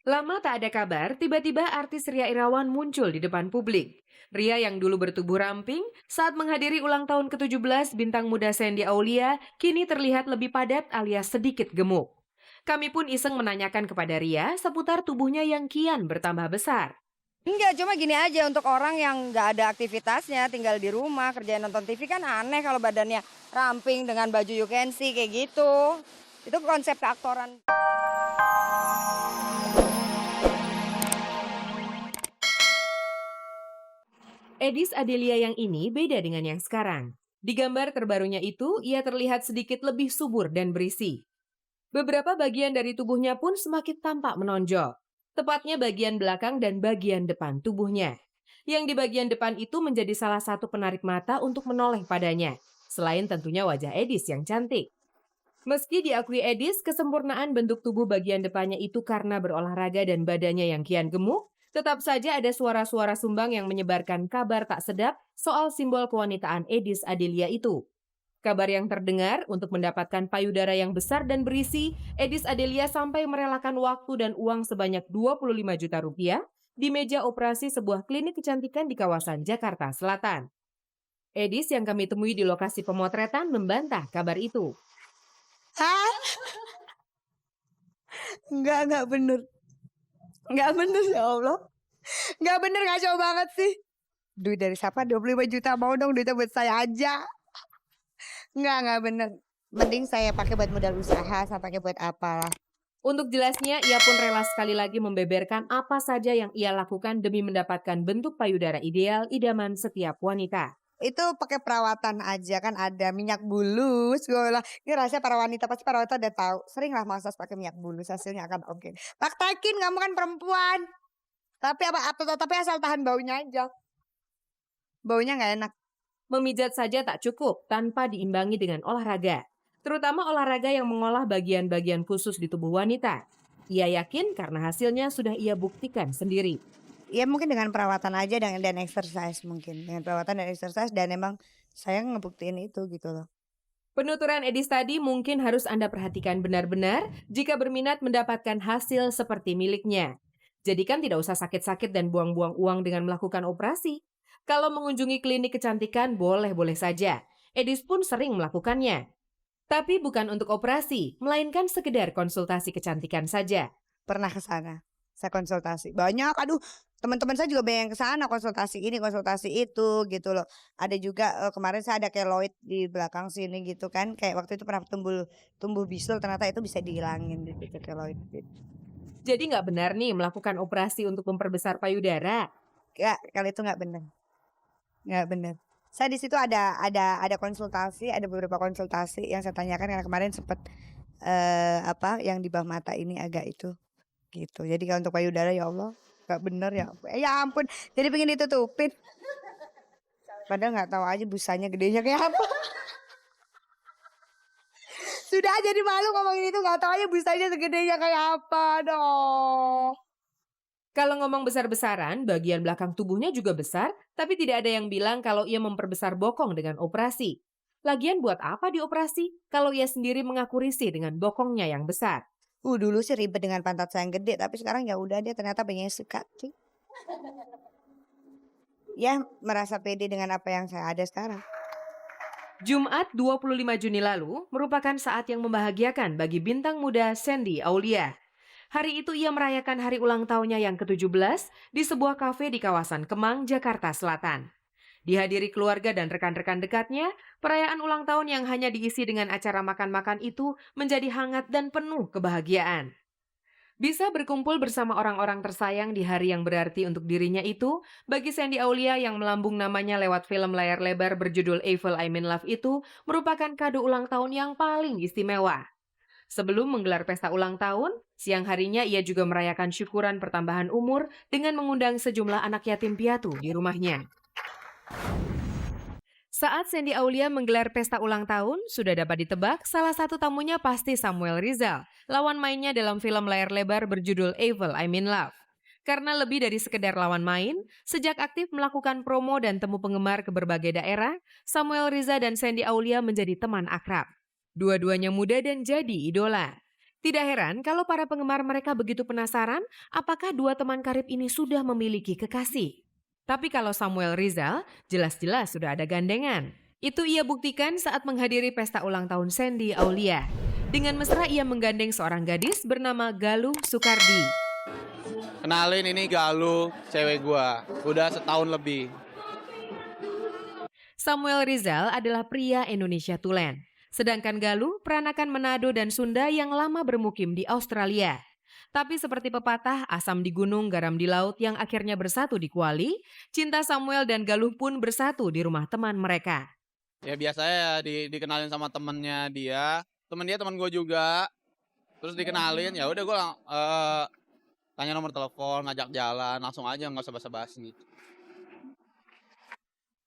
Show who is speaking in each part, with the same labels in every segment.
Speaker 1: Lama tak ada kabar, tiba-tiba artis Ria Irawan muncul di depan publik. Ria yang dulu bertubuh ramping, saat menghadiri ulang tahun ke-17 bintang muda Sandy Aulia, kini terlihat lebih padat alias sedikit gemuk. Kami pun iseng menanyakan kepada Ria seputar tubuhnya yang kian bertambah besar.
Speaker 2: Enggak, cuma gini aja untuk orang yang nggak ada aktivitasnya, tinggal di rumah, kerjain nonton TV kan aneh kalau badannya ramping dengan baju you can see kayak gitu. Itu konsep keaktoran.
Speaker 1: Edis Adelia yang ini beda dengan yang sekarang. Di gambar terbarunya itu, ia terlihat sedikit lebih subur dan berisi. Beberapa bagian dari tubuhnya pun semakin tampak menonjol. Tepatnya bagian belakang dan bagian depan tubuhnya. Yang di bagian depan itu menjadi salah satu penarik mata untuk menoleh padanya. Selain tentunya wajah Edis yang cantik. Meski diakui Edis, kesempurnaan bentuk tubuh bagian depannya itu karena berolahraga dan badannya yang kian gemuk, tetap saja ada suara-suara sumbang yang menyebarkan kabar tak sedap soal simbol kewanitaan Edis Adelia itu. Kabar yang terdengar untuk mendapatkan payudara yang besar dan berisi, Edis Adelia sampai merelakan waktu dan uang sebanyak 25 juta rupiah di meja operasi sebuah klinik kecantikan di kawasan Jakarta Selatan. Edis yang kami temui di lokasi pemotretan membantah kabar itu.
Speaker 2: Hah? Enggak bener. Enggak bener ya Allah. Enggak bener, ngaco banget sih. Duit dari siapa? 25 juta, mau dong duitnya buat saya aja. Enggak bener. Mending saya pakai buat modal usaha, saya pakai buat apa.
Speaker 1: Untuk jelasnya, ia pun rela sekali lagi membeberkan apa saja yang ia lakukan demi mendapatkan bentuk payudara ideal idaman setiap wanita.
Speaker 2: Itu pakai perawatan aja kan ada minyak bulus. Gue bilang, ini rahasia para wanita, pasti para wanita udah tahu. Sering lah massage pakai minyak bulus, hasilnya akan oke. Praktekin, kamu kan perempuan. Tapi asal tahan baunya aja. Baunya nggak enak.
Speaker 1: Memijat saja tak cukup tanpa diimbangi dengan olahraga. Terutama olahraga yang mengolah bagian-bagian khusus di tubuh wanita. Ia yakin karena hasilnya sudah ia buktikan sendiri.
Speaker 2: Ya mungkin dengan perawatan aja dan exercise mungkin. Dengan perawatan dan exercise dan emang saya ngebuktiin itu gitu loh.
Speaker 1: Penuturan Edis tadi mungkin harus Anda perhatikan benar-benar jika berminat mendapatkan hasil seperti miliknya. Jadi kan tidak usah sakit-sakit dan buang-buang uang dengan melakukan operasi. Kalau mengunjungi klinik kecantikan boleh-boleh saja. Edis pun sering melakukannya. Tapi bukan untuk operasi, melainkan sekedar konsultasi kecantikan saja.
Speaker 2: Pernah ke sana. Saya konsultasi. Banyak, aduh, teman-teman saya juga banyak yang ke sana konsultasi ini, konsultasi itu gitu loh. Ada juga kemarin saya ada keloid di belakang sini gitu kan. Kayak waktu itu pernah tumbuh bisul, ternyata itu bisa dihilangin gitu keloid gitu.
Speaker 1: Jadi nggak benar nih melakukan operasi untuk memperbesar payudara?
Speaker 2: Nggak, kalau itu nggak benar. Nggak benar. Saya di situ ada konsultasi, ada beberapa konsultasi yang saya tanyakan karena kemarin sempat yang di bawah mata ini agak itu gitu. Jadi kalau untuk payudara ya Allah nggak bener ya. Ya ampun. Jadi pengen ditutupin. Padahal nggak tahu aja busanya gedenya kayak apa. Sudah jadi malu ngomongin itu, nggak tahu aja busanya segedenya kayak apa dong.
Speaker 1: Kalau ngomong besar-besaran, bagian belakang tubuhnya juga besar, tapi tidak ada yang bilang kalau ia memperbesar bokong dengan operasi. Lagian buat apa dioperasi kalau ia sendiri mengaku risih dengan bokongnya yang besar?
Speaker 2: Dulu sih ribet dengan pantat saya yang gede, tapi sekarang ya udah dia ternyata banyak yang suka sih. Ya merasa pede dengan apa yang saya ada sekarang.
Speaker 1: Jumat 25 Juni lalu merupakan saat yang membahagiakan bagi bintang muda Sandy Aulia. Hari itu ia merayakan hari ulang tahunnya yang ke-17 di sebuah kafe di kawasan Kemang, Jakarta Selatan. Dihadiri keluarga dan rekan-rekan dekatnya, perayaan ulang tahun yang hanya diisi dengan acara makan-makan itu menjadi hangat dan penuh kebahagiaan. Bisa berkumpul bersama orang-orang tersayang di hari yang berarti untuk dirinya itu, bagi Sandy Aulia yang melambung namanya lewat film layar lebar berjudul Evil I'm in Love itu, merupakan kado ulang tahun yang paling istimewa. Sebelum menggelar pesta ulang tahun, siang harinya ia juga merayakan syukuran pertambahan umur dengan mengundang sejumlah anak yatim piatu di rumahnya. Saat Sandy Aulia menggelar pesta ulang tahun, sudah dapat ditebak salah satu tamunya pasti Samuel Rizal, lawan mainnya dalam film layar lebar berjudul Evil I'm in Love. Karena lebih dari sekedar lawan main, sejak aktif melakukan promo dan temu penggemar ke berbagai daerah, Samuel Rizal dan Sandy Aulia menjadi teman akrab. Dua-duanya muda dan jadi idola. Tidak heran kalau para penggemar mereka begitu penasaran apakah dua teman karib ini sudah memiliki kekasih. Tapi kalau Samuel Rizal, jelas-jelas sudah ada gandengan. Itu ia buktikan saat menghadiri pesta ulang tahun Sandy Aulia. Dengan mesra ia menggandeng seorang gadis bernama Galuh Soekardi.
Speaker 3: Kenalin ini Galuh, cewek gua. Udah setahun lebih.
Speaker 1: Samuel Rizal adalah pria Indonesia Tulen. Sedangkan Galuh peranakan Manado dan Sunda yang lama bermukim di Australia. Tapi seperti pepatah asam di gunung garam di laut yang akhirnya bersatu di Kuali, cinta Samuel dan Galuh pun bersatu di rumah teman mereka.
Speaker 3: Ya biasanya ya dikenalin sama temennya dia. Temen dia teman gua juga. Terus dikenalin, ya udah gua tanya nomor telepon, ngajak jalan, langsung aja nggak usah basa-basi.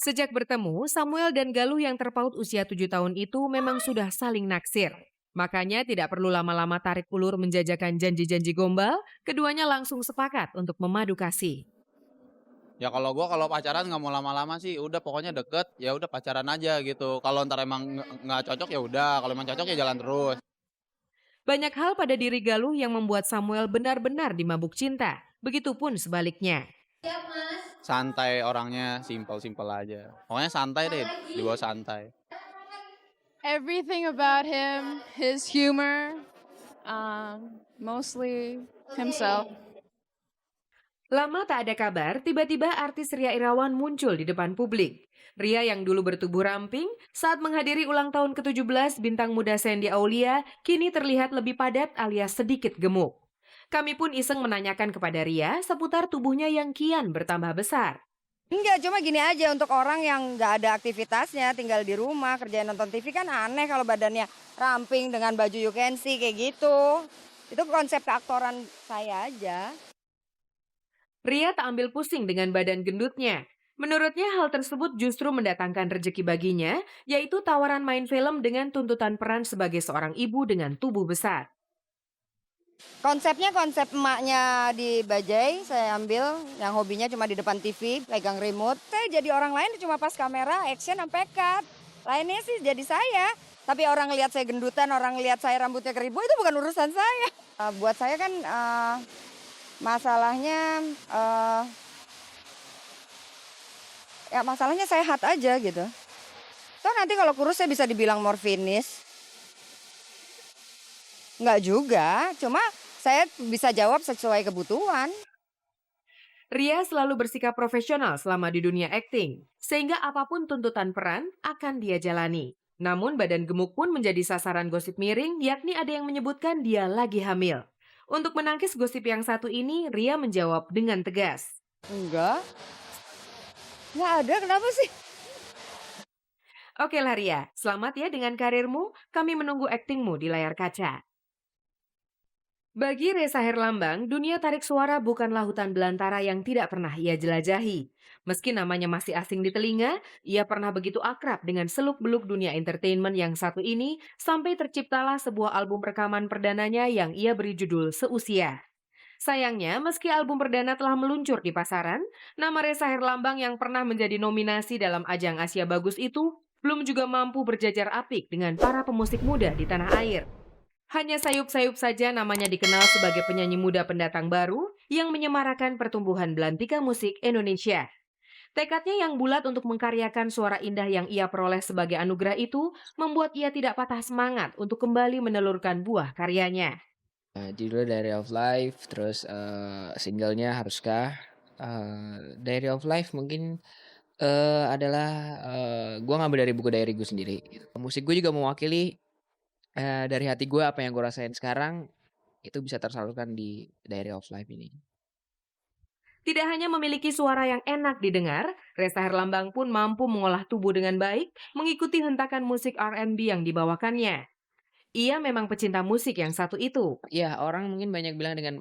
Speaker 1: Sejak bertemu, Samuel dan Galuh yang terpaut usia 7 tahun itu memang sudah saling naksir. Makanya tidak perlu lama-lama tarik ulur menjajakan janji-janji gombal, keduanya langsung sepakat untuk memadu kasih.
Speaker 3: Ya kalau gua kalau pacaran nggak mau lama-lama sih, udah pokoknya deket, ya udah pacaran aja gitu. Kalau ntar emang nggak cocok ya udah, kalau emang cocok ya jalan terus.
Speaker 1: Banyak hal pada diri Galuh yang membuat Samuel benar-benar dimabuk cinta. Begitupun sebaliknya.
Speaker 3: Santai orangnya, simpel-simpel aja. Pokoknya santai deh, dibawa santai.
Speaker 4: Everything about him, his humor, mostly himself.
Speaker 1: Lama tak ada kabar, tiba-tiba artis Ria Irawan muncul di depan publik. Ria yang dulu bertubuh ramping, saat menghadiri ulang tahun ke-17 bintang muda Sandy Aulia, kini terlihat lebih padat alias sedikit gemuk. Kami pun iseng menanyakan kepada Ria seputar tubuhnya yang kian bertambah besar.
Speaker 2: Enggak, cuma gini aja untuk orang yang nggak ada aktivitasnya, tinggal di rumah, kerjaan nonton TV kan aneh kalau badannya ramping dengan baju you can see kayak gitu. Itu konsep keaktoran saya aja.
Speaker 1: Ria tak ambil pusing dengan badan gendutnya. Menurutnya hal tersebut justru mendatangkan rejeki baginya, yaitu tawaran main film dengan tuntutan peran sebagai seorang ibu dengan tubuh besar.
Speaker 2: Konsepnya konsep emaknya di Bajai, saya ambil yang hobinya cuma di depan TV, pegang remote. Saya jadi orang lain cuma pas kamera, action sampai cut. Lainnya sih jadi saya. Tapi orang lihat saya gendutan, orang lihat saya rambutnya keribu, itu bukan urusan saya. Buat saya kan masalahnya ya masalahnya sehat aja gitu. Toh nanti kalau kurus saya bisa dibilang morfinis. Enggak juga, cuma saya bisa jawab sesuai kebutuhan.
Speaker 1: Ria selalu bersikap profesional selama di dunia akting, sehingga apapun tuntutan peran akan dia jalani. Namun badan gemuk pun menjadi sasaran gosip miring, yakni ada yang menyebutkan dia lagi hamil. Untuk menangkis gosip yang satu ini, Ria menjawab dengan tegas.
Speaker 2: Enggak ada, kenapa sih?
Speaker 1: Oke lah Ria, selamat ya dengan karirmu, kami menunggu aktingmu di layar kaca. Bagi Reza Herlambang, dunia tarik suara bukanlah hutan belantara yang tidak pernah ia jelajahi. Meski namanya masih asing di telinga, ia pernah begitu akrab dengan seluk-beluk dunia entertainment yang satu ini sampai terciptalah sebuah album rekaman perdananya yang ia beri judul Seusia. Sayangnya, meski album perdana telah meluncur di pasaran, nama Reza Herlambang yang pernah menjadi nominasi dalam ajang Asia Bagus itu belum juga mampu berjajar apik dengan para pemusik muda di tanah air. Hanya sayup-sayup saja namanya dikenal sebagai penyanyi muda pendatang baru yang menyemarakan pertumbuhan belantika musik Indonesia. Tekadnya yang bulat untuk mengkaryakan suara indah yang ia peroleh sebagai anugerah itu membuat ia tidak patah semangat untuk kembali menelurkan buah karyanya.
Speaker 5: Judulnya Diary of Life, terus singlenya Haruskah. Diary of Life mungkin adalah gue ngambil dari buku diary gue sendiri. Musik gue juga mewakili dari hati gue, apa yang gue rasain sekarang itu bisa tersalurkan di Diary of Life ini.
Speaker 1: Tidak hanya memiliki suara yang enak didengar, Reza Herlambang pun mampu mengolah tubuh dengan baik, mengikuti hentakan musik R&B yang dibawakannya. Ia memang pecinta musik yang satu itu.
Speaker 5: Ya, orang mungkin banyak bilang dengan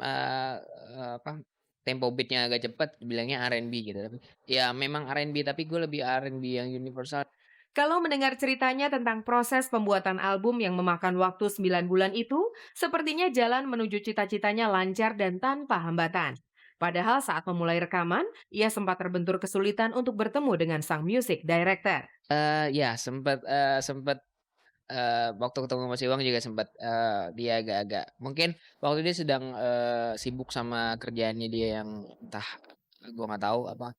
Speaker 5: tempo beatnya agak cepat, bilangnya R&B gitu. Tapi ya memang R&B, tapi gue lebih R&B yang universal.
Speaker 1: Kalau mendengar ceritanya tentang proses pembuatan album yang memakan waktu 9 bulan itu, sepertinya jalan menuju cita-citanya lancar dan tanpa hambatan. Padahal saat memulai rekaman, ia sempat terbentur kesulitan untuk bertemu dengan sang music director.
Speaker 5: Ya sempat waktu ketemu Mas Iwang juga sempat, dia agak-agak mungkin waktu dia sedang, sibuk sama kerjaannya dia yang entah gua nggak tahu apa.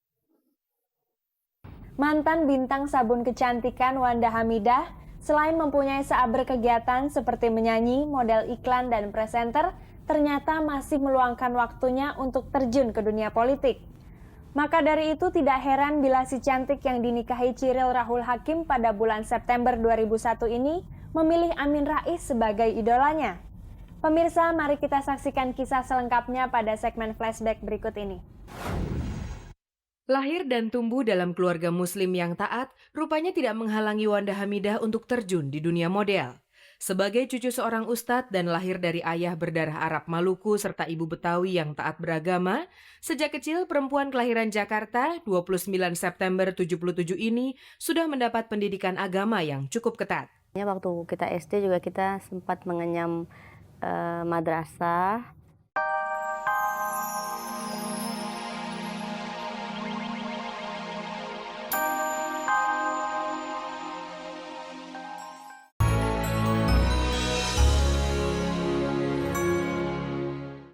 Speaker 6: Mantan bintang sabun kecantikan Wanda Hamidah, selain mempunyai seaber kegiatan seperti menyanyi, model iklan, dan presenter, ternyata masih meluangkan waktunya untuk terjun ke dunia politik. Maka dari itu tidak heran bila si cantik yang dinikahi Chiril Rahul Hakim pada bulan September 2001 ini memilih Amin Rais sebagai idolanya. Pemirsa, mari kita saksikan kisah selengkapnya pada segmen flashback berikut ini.
Speaker 1: Lahir dan tumbuh dalam keluarga muslim yang taat, rupanya tidak menghalangi Wanda Hamidah untuk terjun di dunia model. Sebagai cucu seorang ustadz dan lahir dari ayah berdarah Arab Maluku serta ibu Betawi yang taat beragama, sejak kecil perempuan kelahiran Jakarta 29 September 77 ini sudah mendapat pendidikan agama yang cukup ketat.
Speaker 7: Waktu kita SD juga kita sempat mengenyam madrasah.